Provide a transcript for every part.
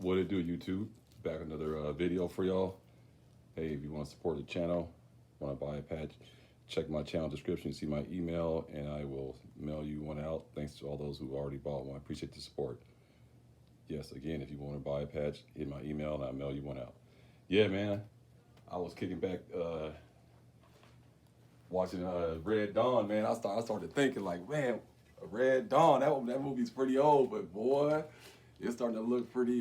What it do, YouTube? Back another video for y'all. Hey, if you want to support the channel, want to buy a patch, check my channel description. See my email, and I will mail you one out. Thanks to all those who already bought one. I appreciate the support. Yes, again, if you want to buy a patch, hit my email, and I'll mail you one out. Yeah, man. I was kicking back, watching Red Dawn, man. I started thinking like, man, Red Dawn. That movie's pretty old, but boy, it's starting to look pretty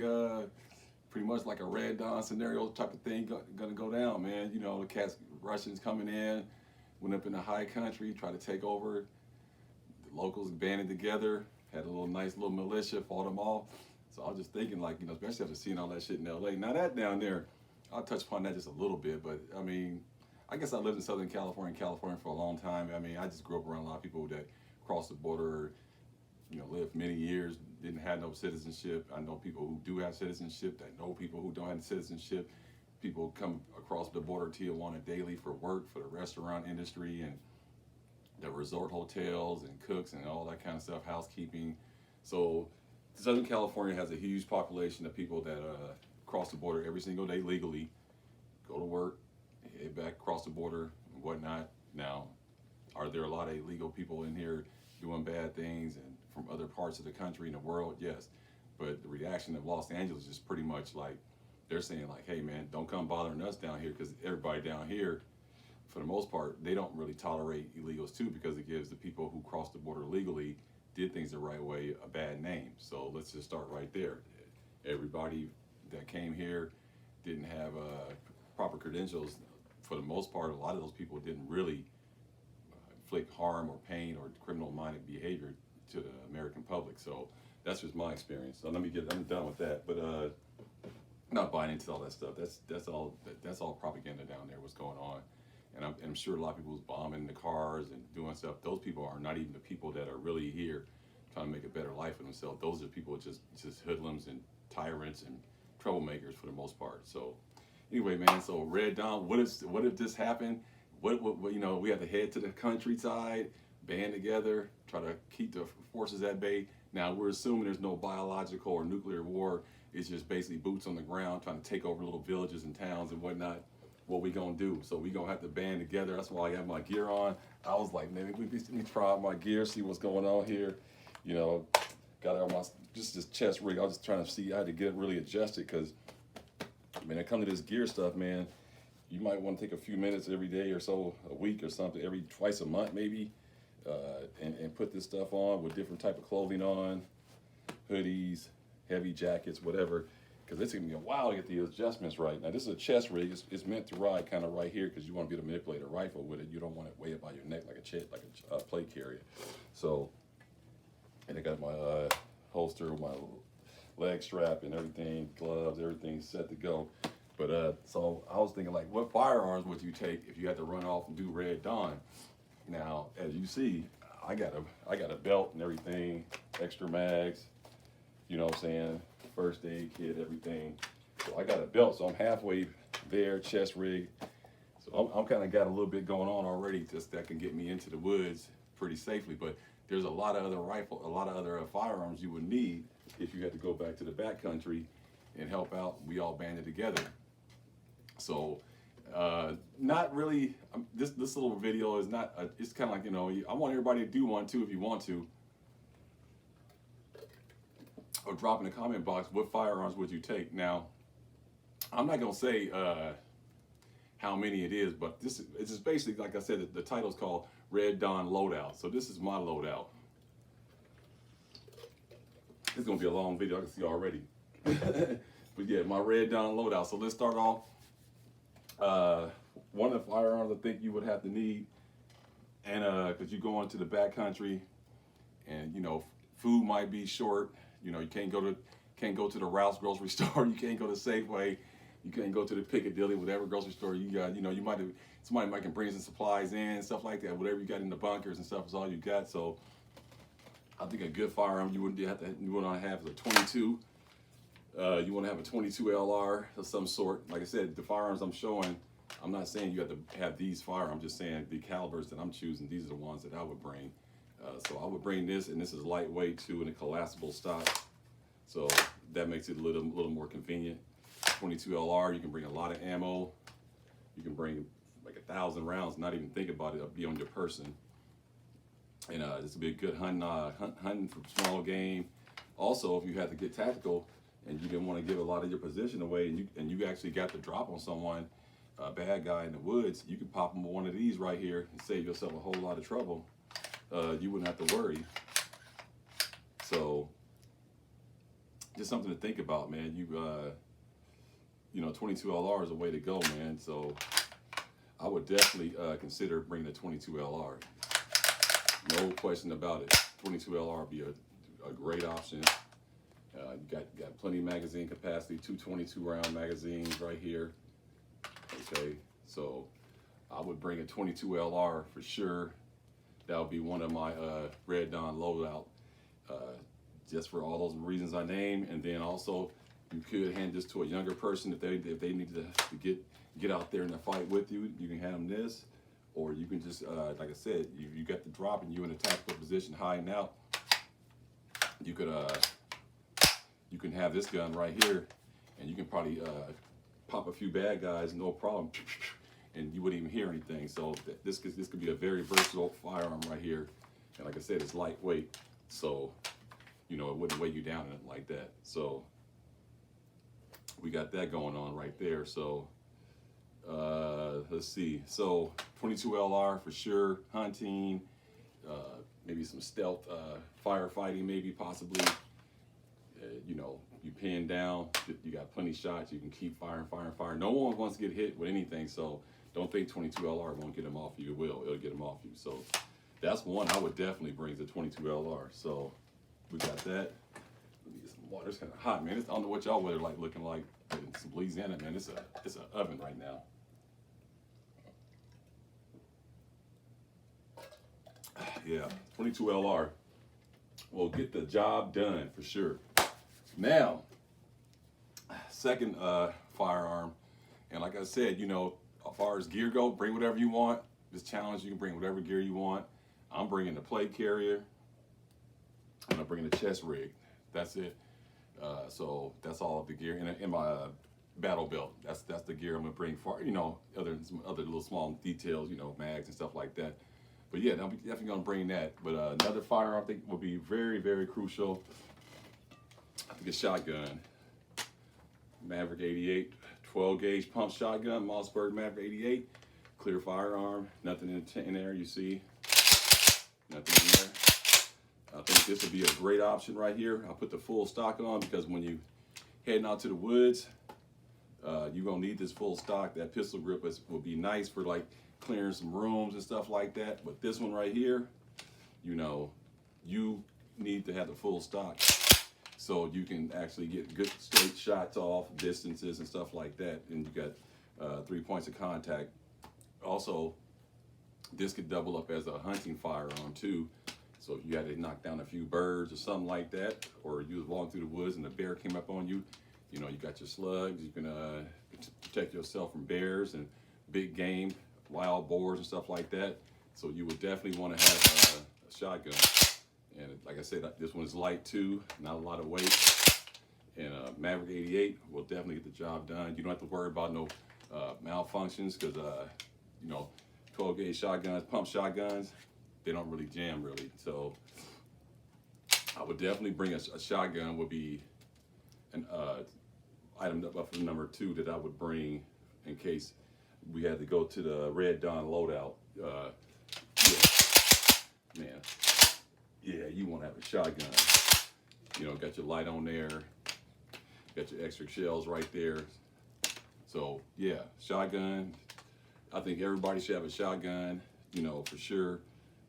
much like a Red Dawn scenario type of thing gonna go down, man. You know, the cats, Russians coming in, went up in the high country, tried to take over. The locals banded together, had a nice little militia, fought them off. So I was just thinking, like, you know, especially after seeing all that shit in LA. Now that down there, I'll touch upon that just a little bit, but I mean, I guess I lived in Southern California, for a long time. I mean, I just grew up around a lot of people that crossed the border, you know, lived many years, didn't have no citizenship. I know people who do have citizenship, that know people who don't have citizenship. People come across the border to Tijuana daily for work, for the restaurant industry and the resort hotels and cooks and all that kind of stuff, housekeeping. So Southern California has a huge population of people that cross the border every single day legally, go to work, head back across the border and whatnot. Now, are there a lot of illegal people in here doing bad things and from other parts of the country and the world? Yes. But the reaction of Los Angeles is pretty much like, they're saying like, hey man, don't come bothering us down here, because everybody down here, for the most part, they don't really tolerate illegals too, because it gives the people who cross the border legally, did things the right way, a bad name. So let's just start right there. Everybody that came here didn't have proper credentials. For the most part, a lot of those people didn't really inflict harm or pain or criminal-minded behavior to the American public. So that's just my experience. So I'm done with that. But I'm not buying into all that stuff. That's all propaganda down there. What's going on? And I'm sure a lot of people was bombing the cars and doing stuff. Those people are not even the people that are really here trying to make a better life for themselves. Those are people just hoodlums and tyrants and troublemakers for the most part. So anyway, man, so Red Dawn, what if this happened? What you know, we have to head to the countryside, band together, try to keep the forces at bay. Now, we're assuming there's no biological or nuclear war. It's just basically boots on the ground trying to take over little villages and towns and whatnot. What we gonna do? So we gonna have to band together. That's why I got my gear on. I was like, man, let me try out my gear, see what's going on here. You know, got out my just this chest rig. I was just trying to see. I had to get it really adjusted, because when it comes to this gear stuff, man, you might want to take a few minutes every day or so, a week or something, twice a month maybe, and put this stuff on with different type of clothing on, hoodies, heavy jackets, whatever, because it's gonna be a while to get the adjustments right. Now, this is a chest rig. It's meant to ride kind of right here, because you want to be able to manipulate a rifle with it. You don't want it way up by your neck like a plate carrier. So, and I got my holster, my leg strap and everything, gloves, everything set to go. But so I was thinking, like, what firearms would you take if you had to run off and do Red Dawn? Now, as you see, I got a belt and everything, extra mags, you know what I'm saying, first aid kit, everything. So I got a belt, so I'm halfway there, chest rig. So I'm kind of got a little bit going on already, just that can get me into the woods pretty safely. But there's a lot of other firearms you would need if you had to go back to the backcountry and help out. We all banded together. So not really, this little video is not, it's kind of like, you know, I want everybody to do one too if you want to. Or drop in the comment box, what firearms would you take? Now, I'm not going to say how many it is, but it's just basically, like I said, the title's called Red Dawn Loadout. So this is my loadout. It's going to be a long video, I can see already. But yeah, my Red Dawn Loadout. So let's start off. One of the firearms I think you would have to need, and because you go into the backcountry, and you know, food might be short. You know, you can't go to the Ralph's grocery store. You can't go to Safeway. You can't go to the Piccadilly, whatever grocery store you got. You know, somebody might can bring some supplies in, stuff like that. Whatever you got in the bunkers and stuff is all you got. So I think a good firearm you want to have is a 22. You want to have a 22 LR of some sort. Like I said, the firearms I'm showing, I'm not saying you have to have these firearms. I'm just saying the calibers that I'm choosing, these are the ones that I would bring. So I would bring this, and this is lightweight too, in a collapsible stock. So that makes it a little more convenient. 22 LR, you can bring a lot of ammo. You can bring like 1,000 rounds, not even think about it, it'll be on your person. And this will be a good hunting for small game. Also, if you had to get tactical and you didn't want to give a lot of your position away, and you actually got the drop on someone, a bad guy in the woods, you can pop them with one of these right here and save yourself a whole lot of trouble. You wouldn't have to worry. So, just something to think about, man. You know, 22 LR is a way to go, man. So, I would definitely consider bringing the 22 LR. No question about it. 22 LR would be a great option. You got plenty of magazine capacity, 222 round magazines right here. Okay, so I would bring a 22 LR for sure. That would be one of my Red Dawn loadout, just for all those reasons I named. And then also, you could hand this to a younger person if they need to get out there in the fight with you. You can hand them this, or you can just like I said, you got the drop and you in a tactical position hiding out. You could you can have this gun right here, and you can probably pop a few bad guys, no problem, and you wouldn't even hear anything. So this could be a very versatile firearm right here. And like I said, it's lightweight, so you know it wouldn't weigh you down or anything like that. So we got that going on right there. So let's see. So 22 LR for sure, hunting, maybe some stealth firefighting, maybe possibly. You know, you pin down, you got plenty of shots, you can keep firing. No one wants to get hit with anything, so don't think 22 LR won't get them off you. It'll get them off you. So that's one I would definitely bring, the 22 LR. So we got that. Let me get some water. It's kind of hot, man. I don't know what y'all weather like looking like in some Louisiana, man. It's an oven right now. Yeah, 22 LR will get the job done for sure. Now, second firearm, and like I said, you know, as far as gear go, bring whatever you want. This challenge, you can bring whatever gear you want. I'm bringing the plate carrier, and I'm bringing the chest rig. That's it. So that's all of the gear in my battle belt. That's the gear I'm gonna bring for, you know, some other little small details, you know, mags and stuff like that. But yeah, I'm definitely gonna bring that. But another firearm I think will be very, very crucial. I think a shotgun. Maverick 88, 12 gauge pump shotgun, Mossberg Maverick 88. Clear firearm, nothing in there, you see. Nothing in there. I think this would be a great option right here. I'll put the full stock on because when you heading out to the woods, you're gonna need this full stock. That pistol grip will be nice for like clearing some rooms and stuff like that. But this one right here, you know, you need to have the full stock so you can actually get good straight shots off distances and stuff like that. And you got 3 points of contact. Also, this could double up as a hunting firearm too. So if you had to knock down a few birds or something like that, or you was walking through the woods and a bear came up on you, you know, you got your slugs. You can protect yourself from bears and big game, wild boars and stuff like that. So you would definitely want to have a shotgun. And like I said, this one is light too, not a lot of weight. And Maverick 88 will definitely get the job done. You don't have to worry about no malfunctions because, you know, 12 gauge shotguns, pump shotguns, they don't really jam really. So I would definitely bring a shotgun would be an item number 2 that I would bring in case we had to go to the Red Dawn loadout. Yeah, man. Yeah, you want to have a shotgun. You know, got your light on there, got your extra shells right there. So yeah, shotgun. I think everybody should have a shotgun, you know, for sure.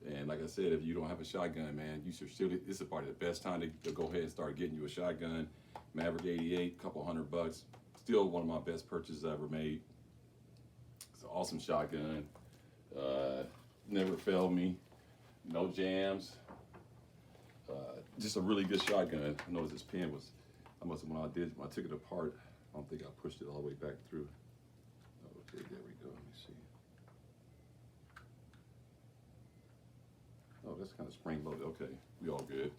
And like I said, if you don't have a shotgun, man, you should still, this is probably the best time to go ahead and start getting you a shotgun. Maverick 88, couple $100. Still one of my best purchases I ever made. It's an awesome shotgun. Never failed me. No jams. Just a really good shotgun. I noticed this pen was, when I took it apart, I don't think I pushed it all the way back through. Okay, there we go. Let me see. Oh, that's kind of spring loaded. Okay, we all good.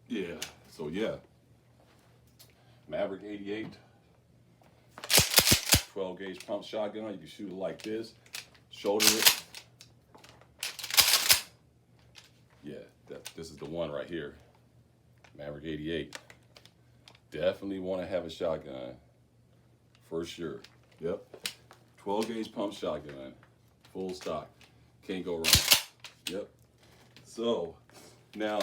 Yeah, so yeah. Maverick 88, 12 gauge pump shotgun. You can shoot it like this, shoulder it. Yeah, this is the one right here, Maverick 88. Definitely want to have a shotgun, for sure. Yep, 12 gauge pump shotgun, full stock, can't go wrong. Yep. So now,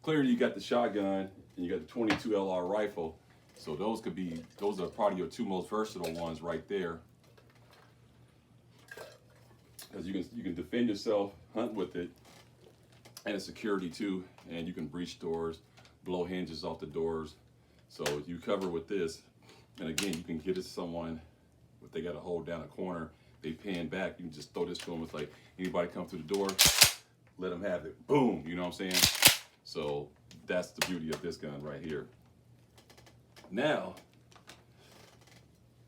clearly you got the shotgun and you got the 22 LR rifle. So those are probably your two most versatile ones right there. Because you can defend yourself, hunt with it, and it's security too. And you can breach doors, blow hinges off the doors. So you cover with this, and again, you can get it to someone if they got to hold down a corner, they pan back. You can just throw this to them. It's like anybody come through the door, let them have it. Boom, you know what I'm saying? So that's the beauty of this gun right here. Now,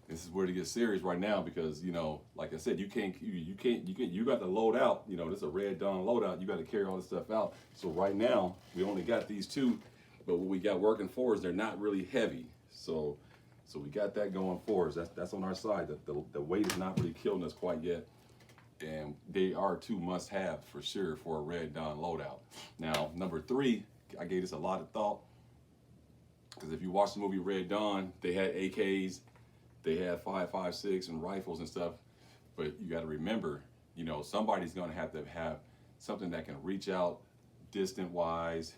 this is where it gets serious right now because, you know, like I said, you got to load out. You know, this is a Red Dawn loadout. You got to carry all this stuff out. So right now, we only got these two, but what we got working for us, they're not really heavy. So we got that going for us. That's on our side. The weight is not really killing us quite yet. And they are two must-have for sure for a Red Dawn loadout. Now, number 3, I gave this a lot of thought because if you watch the movie Red Dawn, they had AKs, they had 5.56 and rifles and stuff. But you got to remember, you know, somebody's going to have something that can reach out distant-wise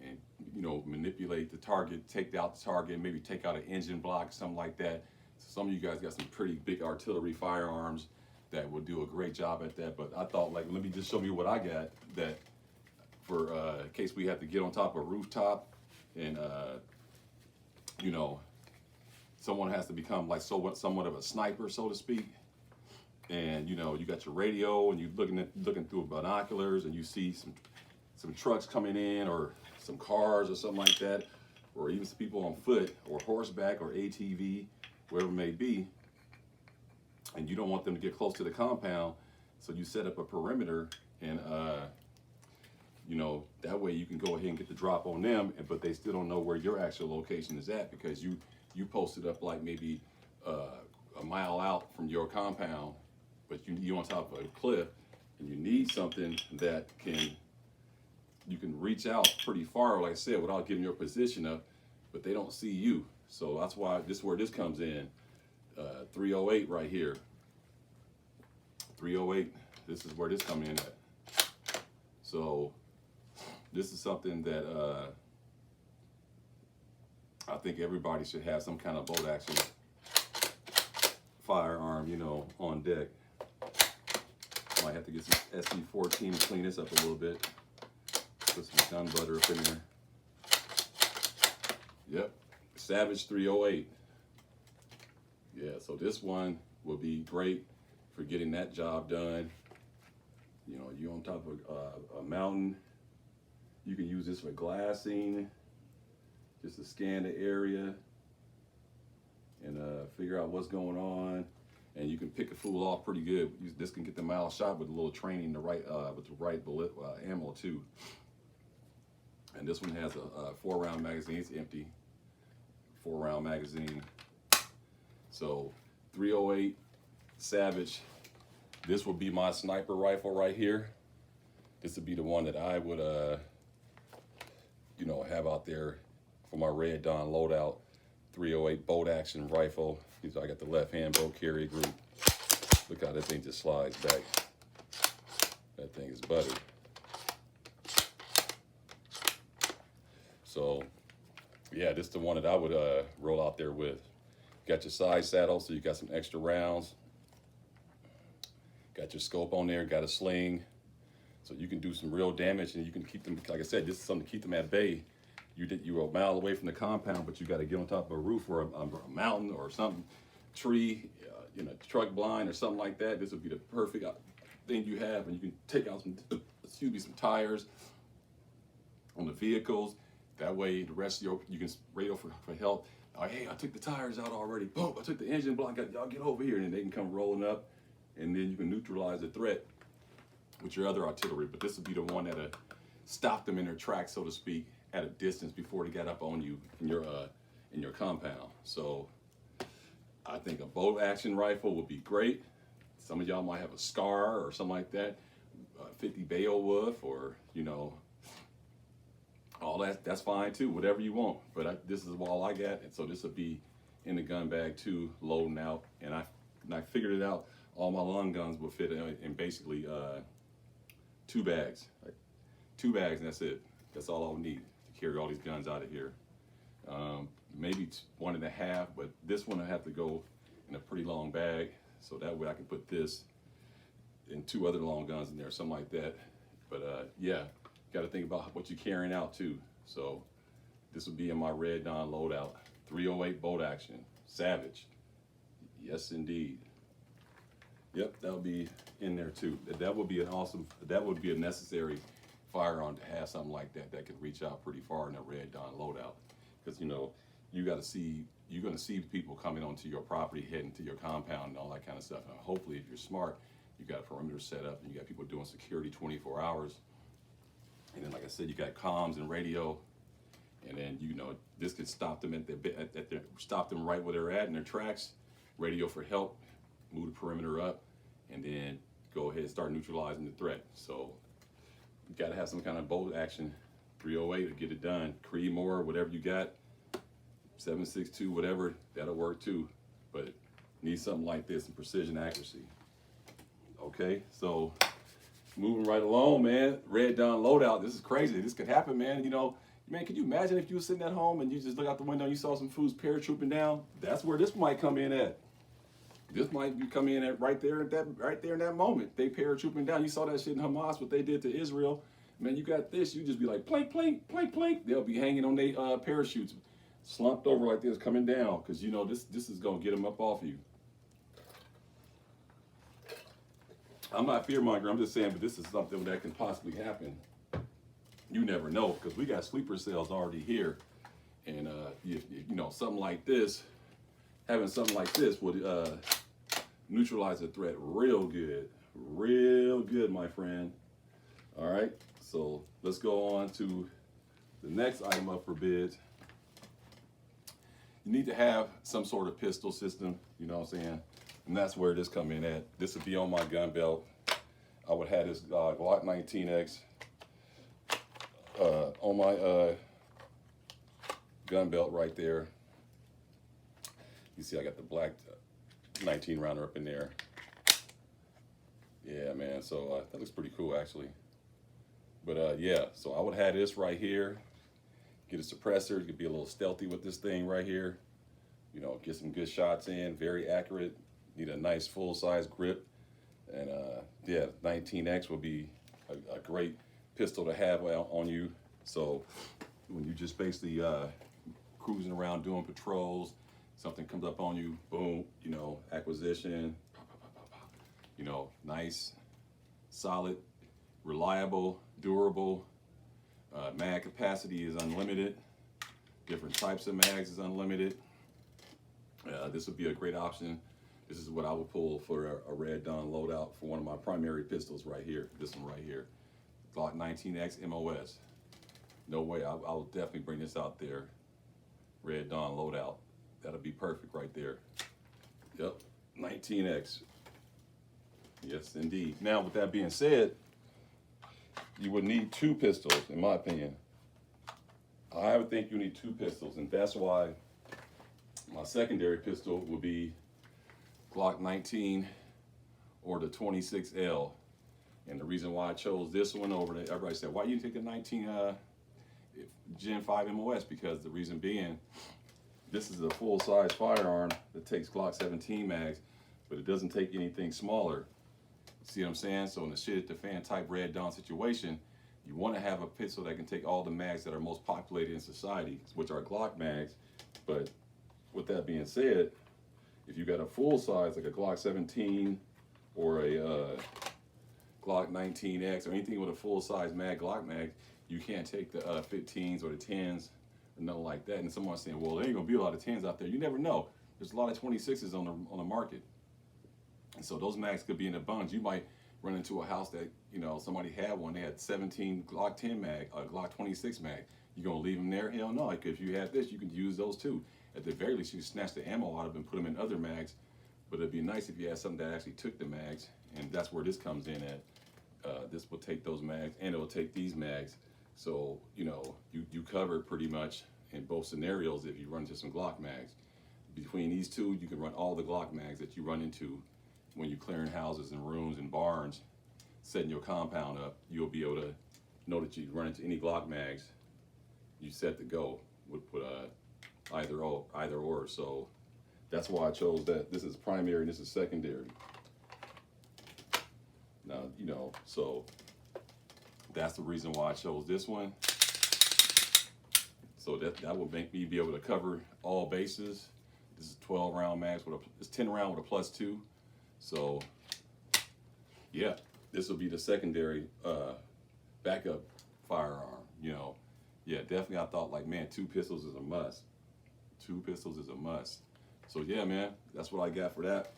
and, you know, manipulate the target, take out the target, maybe take out an engine block, something like that. So some of you guys got some pretty big artillery firearms that will do a great job at that. But I thought, like, let me just show you what I got that for in case we have to get on top of a rooftop and, you know, someone has to become like somewhat of a sniper, so to speak. And, you know, you got your radio and you're looking through binoculars and you see some trucks coming in or some cars or something like that, or even some people on foot or horseback or ATV, wherever it may be, and you don't want them to get close to the compound, so you set up a perimeter and you know, that way you can go ahead and get the drop on them, but they still don't know where your actual location is at because you posted up like maybe a mile out from your compound, but you're on top of a cliff and you need something that you can reach out pretty far, like I said, without giving your position up, but they don't see you. So that's why this is where this comes in. 308 right here. 308, this is where this comes in at. So this is something that I think everybody should have some kind of bolt action firearm, you know, on deck. Might have to get some SC14 to clean this up a little bit. Put some gun butter up in there. Yep, Savage 308. Yeah, so this one will be great for getting that job done. You know, you on top of a mountain. You can use this for glassing, just to scan the area and figure out what's going on. And you can pick a fool off pretty good. This can get them out shot with a little training, with the right bullet ammo too. And this one has a 4-round magazine. It's empty. 4-round magazine. So 308 Savage. This would be my sniper rifle right here. This would be the one that I would, you know, have out there for my Red Dawn loadout. 308 bolt action rifle. I got the left hand bolt carry group. Look how that thing just slides back. That thing is buttered. So, yeah, this is the one that I would roll out there with. Got your side saddle, so you got some extra rounds. Got your scope on there, got a sling. So you can do some real damage and you can keep them, like I said, this is something to keep them at bay. You're a mile away from the compound, but you got to get on top of a roof or a mountain or something, tree, you know, truck blind or something like that. This would be the perfect thing you have, and you can take out some tires on the vehicles. That way, the rest of you can radio for help. Oh, hey, I took the tires out already. Boom, I took the engine block. Y'all get over here, and then they can come rolling up, and then you can neutralize the threat with your other artillery. But this would be the one that'll stop them in their tracks, so to speak, at a distance before they got up on you in in your compound. So I think a bolt action rifle would be great. Some of y'all might have a SCAR or something like that, 50 Beowulf, or all that's fine too, whatever you want. But this is all I got, and so this will be in the gun bag too, loading out. And I figured it out. All my long guns will fit in basically 2 bags, like 2 bags, and that's it. That's all I'll need to carry all these guns out of here. Maybe 1.5, but this one I have to go in a pretty long bag, so that way I can put this and 2 other long guns in there, something like that. But yeah, got to think about what you're carrying out too. So this will be in my Red Dawn loadout, 308 bolt action, Savage. Yes, indeed. Yep, that'll be in there too. That would be a necessary firearm to have something like that that could reach out pretty far in a Red Dawn loadout. Because you're going to see people coming onto your property, heading to your compound and all that kind of stuff. And hopefully, if you're smart, you got a perimeter set up and you got people doing security 24 hours. And then, like I said, you got comms and radio, and then this could stop them stop them right where they're at in their tracks. Radio for help, move the perimeter up, and then go ahead and start neutralizing the threat. So you got to have some kind of bolt action, 308 to get it done. Creedmoor, whatever you got, 7.62, whatever, that'll work too. But need something like this in precision accuracy. Okay, so moving right along, man. Red Dawn loadout. This is crazy. This could happen, man. Man, can you imagine if you were sitting at home and you just look out the window and you saw some fools paratrooping down? That's where this might come in at. This might be coming in at right there in that moment. They paratrooping down. You saw that shit in Hamas, what they did to Israel. Man, you got this. You just be like, plank, plank, plank, plank. They'll be hanging on their parachutes, slumped over like this, coming down, because this is gonna get them up off you. I'm not fear-monger, I'm just saying, but this is something that can possibly happen. You never know, because we got sleeper cells already here. And, something like this, having something like this would neutralize the threat real good. Real good, my friend. All right, so let's go on to the next item up for bids. You need to have some sort of pistol system, you know what I'm saying? And that's where this come in at. This would be on my gun belt. I would have this Glock 19X on my gun belt right there. You see I got the black 19 rounder up in there. Yeah, man, so that looks pretty cool actually. But yeah, so I would have this right here. Get a suppressor, you could be a little stealthy with this thing right here. Get some good shots in, very accurate. Need a nice full-size grip, and yeah, 19X would be a great pistol to have on you. So when you just basically cruising around doing patrols, something comes up on you, boom, acquisition, nice, solid, reliable, durable. Mag capacity is unlimited. Different types of mags is unlimited. This would be a great option. This is what I would pull for a Red Dawn loadout for one of my primary pistols right here. This one right here, Glock 19X MOS. No way, I will definitely bring this out there. Red Dawn loadout. That'll be perfect right there. Yep, 19X. Yes, indeed. Now, with that being said, you would need 2 pistols, in my opinion. I would think you need 2 pistols, and that's why my secondary pistol would be Glock 19 or the 26L. And the reason why I chose this one over the, everybody said, why you take the 19 Gen 5 MOS? Because the reason being, this is a full-size firearm that takes Glock 17 mags, but it doesn't take anything smaller. See what I'm saying? So in the shit at the fan type Red Dawn situation, you want to have a pistol that can take all the mags that are most populated in society, which are Glock mags. But with that being said, if you got a full size like a Glock 17 or a Glock 19X or anything with a full size Glock mag, you can't take the 15s or the 10s or nothing like that. And someone's saying, well, there ain't gonna be a lot of 10s out there. You never know. There's a lot of 26s on the market. And so those mags could be in a bunch. You might run into a house that, somebody had one. They had 17 Glock 10 mag, a Glock 26 mag. You gonna leave them there? Hell no. Like if you have this, you can use those too. At the very least, you can snatch the ammo out of them and put them in other mags. But it'd be nice if you had something that actually took the mags, and that's where this comes in at. This will take those mags, and it will take these mags. So you know, you cover pretty much in both scenarios if you run into some Glock mags. Between these two, you can run all the Glock mags that you run into when you're clearing houses and rooms and barns, setting your compound up. You'll be able to know that you run into any Glock mags, you set to go with either or. So that's why I chose that. This is primary and this is secondary. Now, you know, so that's the reason why I chose this one. So that would make me be able to cover all bases. This is 12 round mags with it's 10 round with a +2. So yeah, this will be the secondary backup firearm, you know. Yeah, definitely I thought like, man, 2 pistols is a must. 2 pistols is a must. So yeah, man, that's what I got for that.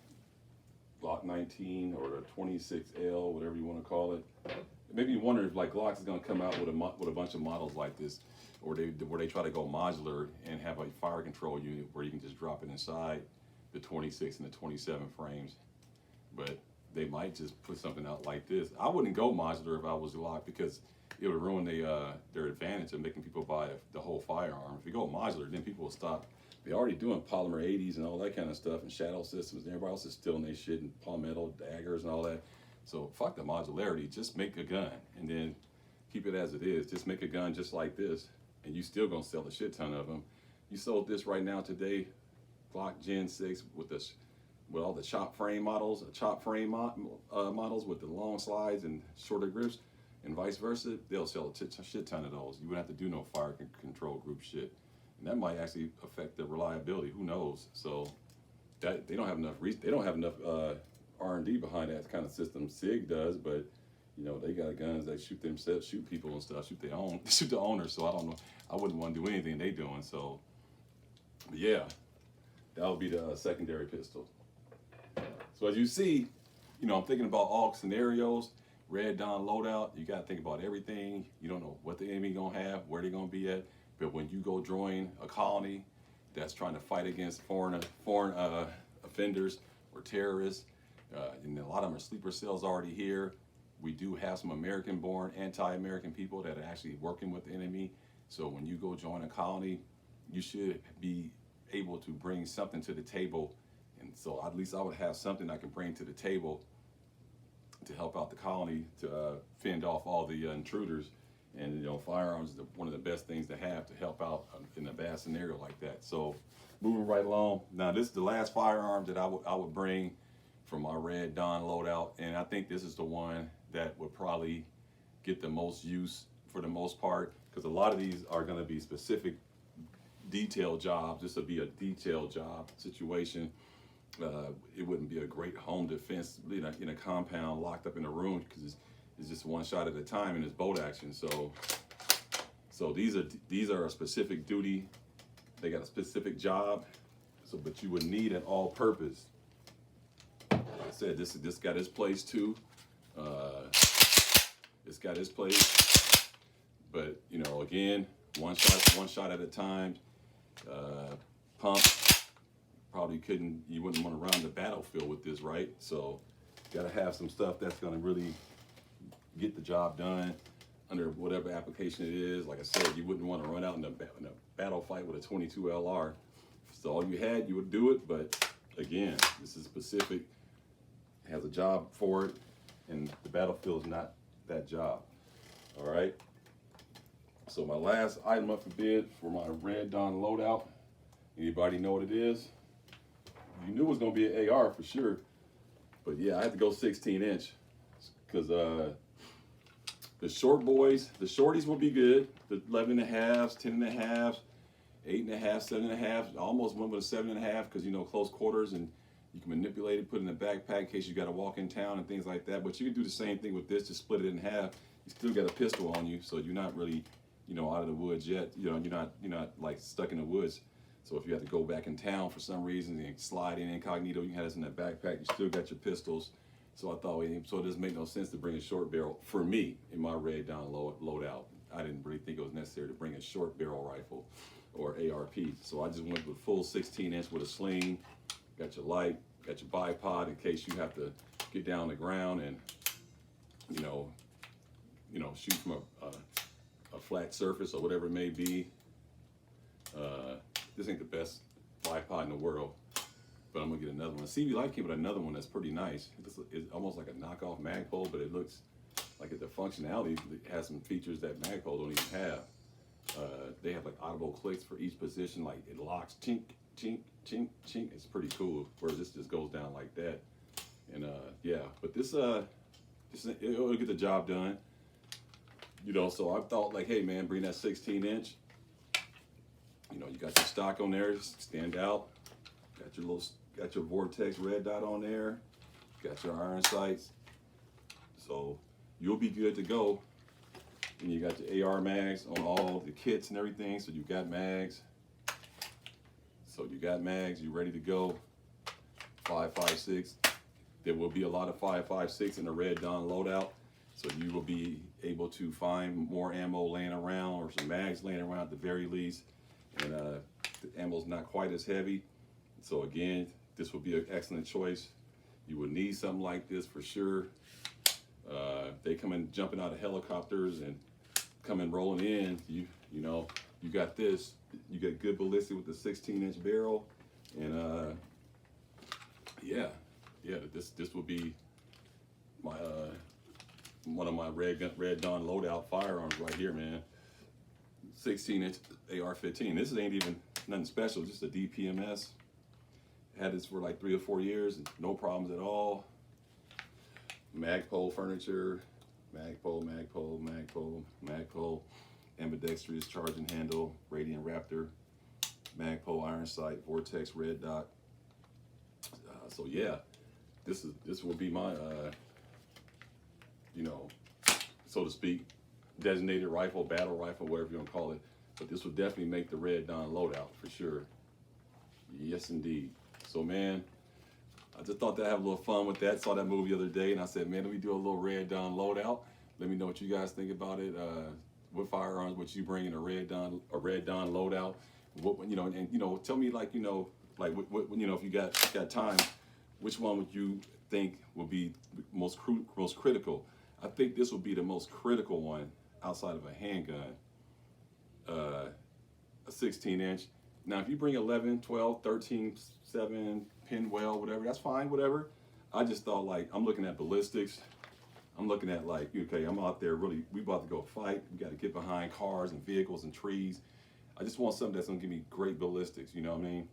Glock 19 or the 26L, whatever you want to call it. It made me wonder if like Glock is going to come out with a bunch of models like this, or where they try to go modular and have a fire control unit where you can just drop it inside the 26 and the 27 frames. But they might just put something out like this. I wouldn't go modular if I was Glock, because it would ruin their advantage of making people buy the whole firearm. If you go modular, then people will stop. They're already doing polymer 80s and all that kind of stuff, and shadow systems, and everybody else is stealing their shit, and palmetto daggers and all that. So fuck the modularity. Just make a gun and then keep it as it is. Just make a gun just like this, and you still gonna sell a shit ton of them. You sold this right now today, Glock Gen 6 with all the chop frame models, models with the long slides and shorter grips, and vice versa. They'll sell a shit ton of those. You wouldn't have to do no fire control group shit. And that might actually affect the reliability. Who knows? So that they don't have enough R&D behind that kind of system. SIG does, but you know, they got guns that shoot themselves, shoot people and stuff, shoot the owner. So I don't know. I wouldn't want to do anything they doing. So but yeah, that would be the secondary pistol. So as you see, you know, I'm thinking about all scenarios. Red Dawn Loadout, you got to think about everything. You don't know what the enemy gonna have, where they're gonna be at. But when you go join a colony that's trying to fight against foreign offenders or terrorists, and a lot of them are sleeper cells already here. We do have some American-born, anti-American people that are actually working with the enemy. So when you go join a colony, you should be able to bring something to the table. And so at least I would have something I can bring to the table to help out the colony, to fend off all the intruders. And you know, firearms is one of the best things to have to help out in a bad scenario like that. So moving right along. Now this is the last firearm that I would bring from my Red Dawn Loadout, and I think this is the one that would probably get the most use for the most part, because a lot of these are going to be specific detail jobs. This would be a detail job situation. It wouldn't be a great home defense, you know, in a compound locked up in a room, because it's just one shot at a time and it's bolt action. So these are a specific duty. They got a specific job. So, but you would need an all-purpose. Like I said, this got its place too. It's got its place. But you know, again, one shot at a time. Pump. Probably you wouldn't want to run the battlefield with this, right? So, got to have some stuff that's going to really get the job done under whatever application it is. Like I said, you wouldn't want to run out in a battle fight with a 22 LR. If it's all you had, you would do it. But again, this is specific. It has a job for it, and the battlefield is not that job. All right. So my last item up for bid for my Red Dawn Loadout. Anybody know what it is? You knew it was going to be an AR for sure. But yeah, I had to go 16-inch because the short boys, the shorties will be good. The 11.5s, 10.5s, 8.5, 7.5. Almost went with a 7.5 because, you know, close quarters, and you can manipulate it, put it in a backpack in case you got to walk in town and things like that. But you can do the same thing with this, just split it in half. You still got a pistol on you, so you're not really, you know, out of the woods yet. You know, you're not like stuck in the woods. So if you have to go back in town for some reason and slide in incognito, you can have this in that backpack. You still got your pistols. So I thought, so it doesn't make no sense to bring a short barrel for me in my Red Dawn Loadout. I didn't really think it was necessary to bring a short barrel rifle or ARP. So I just went with full 16-inch with a sling. Got your light, got your bipod in case you have to get down the ground and shoot from a flat surface or whatever it may be. This ain't the best bipod in the world, but I'm gonna get another one. CV Life came with another one that's pretty nice. It's almost like a knockoff Magpul, but it looks like the functionality has some features that Magpul don't even have. They have like audible clicks for each position, like it locks, chink, chink, chink, chink. It's pretty cool. Whereas this just goes down like that. And yeah, but this it'll get the job done. So I thought like, hey man, bring that 16-inch. You got your stock on there, stand out. Got your Vortex red dot on there. Got your iron sights. So you'll be good to go. And you got your AR mags on all the kits and everything. So you got mags. You ready to go. 5.56. There will be a lot of 5.56 in the Red Dawn loadout. So you will be able to find more ammo laying around or some mags laying around at the very least. And the ammo's not quite as heavy. So again, this will be an excellent choice. You will need something like this for sure. They come in jumping out of helicopters and come in rolling in. You got this. You get good ballistic with the 16-inch barrel, and yeah, this will be my one of my Red Dawn loadout firearms right here, man. 16-inch AR-15. This ain't even nothing special, just a DPMS. Had this for like 3 or 4 years, no problems at all. Magpul furniture, Magpul, ambidextrous charging handle, Radiant Raptor, Magpul iron sight, Vortex red dot. So yeah, this will be my so to speak, designated rifle, battle rifle, whatever you want to call it. But this will definitely make the Red Dawn loadout for sure. Yes, indeed. So, man, I just thought that I'd have a little fun with that. Saw that movie the other day, and I said, man, let me do a little Red Dawn loadout. Let me know what you guys think about it. What firearms would you bring in a Red Dawn loadout? And tell me like what if you got time, which one would you think would be most critical? I think this would be the most critical one outside of a handgun, a 16-inch. Now, if you bring 11, 12, 13, 7, pinwheel, whatever, that's fine, whatever. I just thought, like, I'm looking at ballistics. I'm looking at, like, okay, I'm out there really, we about to go fight. We got to get behind cars and vehicles and trees. I just want something that's going to give me great ballistics, you know what I mean?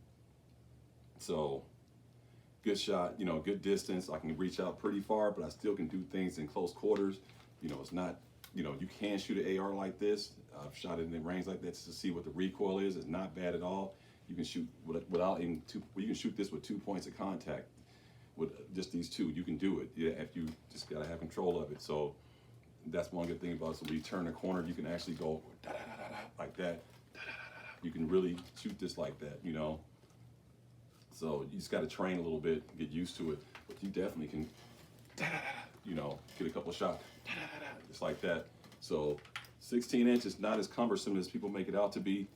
So, good shot, good distance. I can reach out pretty far, but I still can do things in close quarters. It's not, you can shoot an AR like this. I've shot it in range like that just to see what the recoil is. It's not bad at all. You can shoot without even you can shoot this with 2 points of contact. With just these two, you can do it. Yeah, if you just gotta have control of it. So that's one good thing about it. So when you turn the corner, you can actually go da, da, da, da, like that. Da, da, da, da. You can really shoot this like that, So you just got to train a little bit, get used to it. But you definitely can, get a couple shots, just like that. So 16-inch is not as cumbersome as people make it out to be.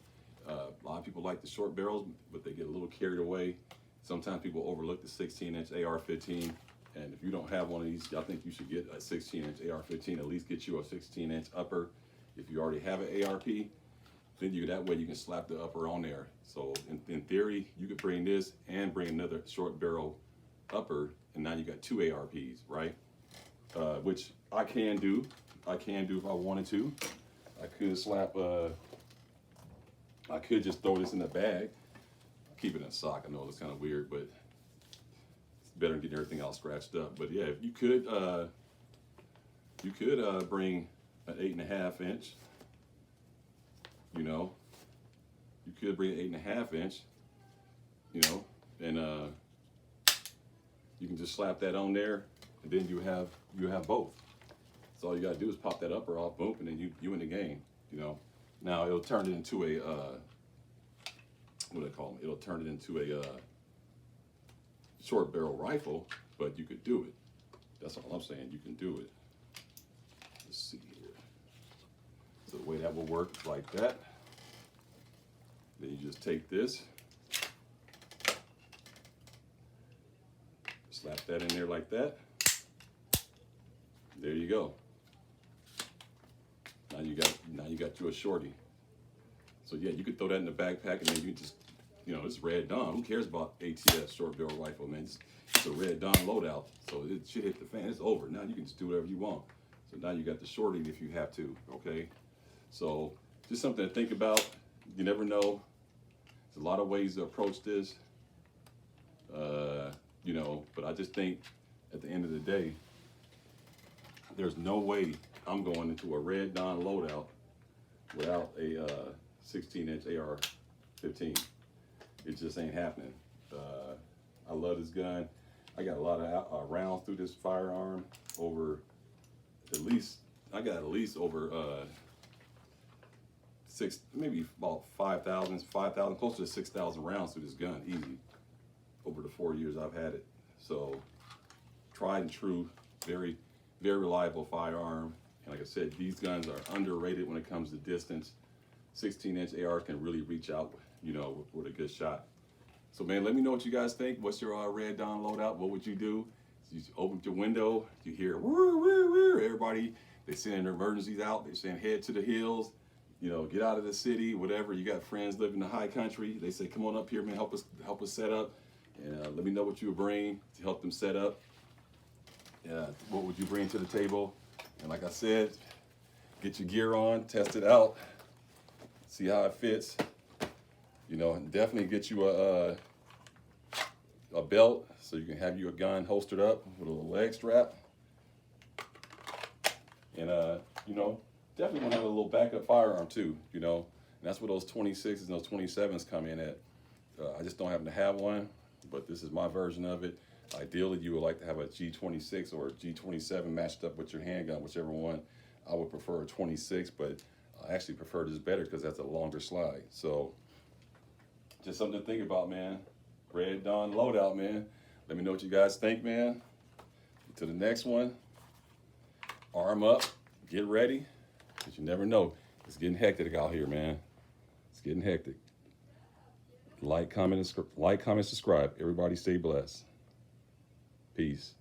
A lot of people like the short barrels, but they get a little carried away. Sometimes people overlook the 16-inch AR-15. And if you don't have one of these, I think you should get a 16-inch AR-15. At least get you a 16-inch upper. If you already have an ARP, then that way you can slap the upper on there. So in theory, you could bring this and bring another short barrel upper, and now you got 2 ARPs, right? Which I can do. I can do if I wanted to. I could slap. I could just throw this in the bag. Keep it in a sock. I know it's kind of weird, but it's better than getting everything all scratched up. But yeah, you could bring an 8.5 inch. You could bring an 8.5 inch, and you can just slap that on there, and then you have both. So all you gotta do is pop that upper off, boom, and then you in the game. Now it'll turn it into a what do they call them? It'll turn it into a short barrel rifle, but you could do it. That's all I'm saying. You can do it. Let's see here. So the way that will work is like that. Then you just take this, slap that in there like that. There you go. Now you got you a shorty. So yeah, you could throw that in the backpack and then you just, you know, it's Red Dawn. Who cares about ATS short barrel rifle, man? It's a Red Dawn loadout. So it should hit the fan. It's over. Now you can just do whatever you want. So now you got the shorty if you have to. Okay. So just something to think about. You never know. There's a lot of ways to approach this. You know, but I just think at the end of the day, there's no way I'm going into a Red Dawn loadout without a 16-inch AR-15. It just ain't happening. I love this gun. I got a lot of rounds through this firearm. Over at least, I got at least over maybe about 5,000, close to 6,000 rounds through this gun, easy, over the 4 years I've had it. So, tried and true, very, very reliable firearm. And like I said, these guns are underrated when it comes to distance. 16-inch AR can really reach out, you know, with a good shot. So man, let me know what you guys think. What's your Red Dawn loadout? What would you do? You open your window, you hear woo, woo, woo. Everybody, they sending emergencies out. They're saying head to the hills, you know, get out of the city, whatever. You got friends living in the high country. They say, come on up here, man, help us set up. And let me know what you would bring to help them set up. What would you bring to the table? And like I said, get your gear on, test it out, see how it fits. You know, and definitely get you a belt so you can have your gun holstered up with a little leg strap. And you know, definitely want to have a little backup firearm too, you know. And that's where those 26s and those 27s come in at. I just don't happen to have one, but this is my version of it. Ideally, you would like to have a G26 or a G27 matched up with your handgun, whichever one. I would prefer a 26, but I actually prefer this better because that's a longer slide. So just something to think about, man. Red Dawn loadout, man. Let me know what you guys think, man. To the next one, arm up, get ready, because you never know. It's getting hectic out here, man. It's getting hectic. Like, comment, subscribe. Everybody stay blessed. Peace.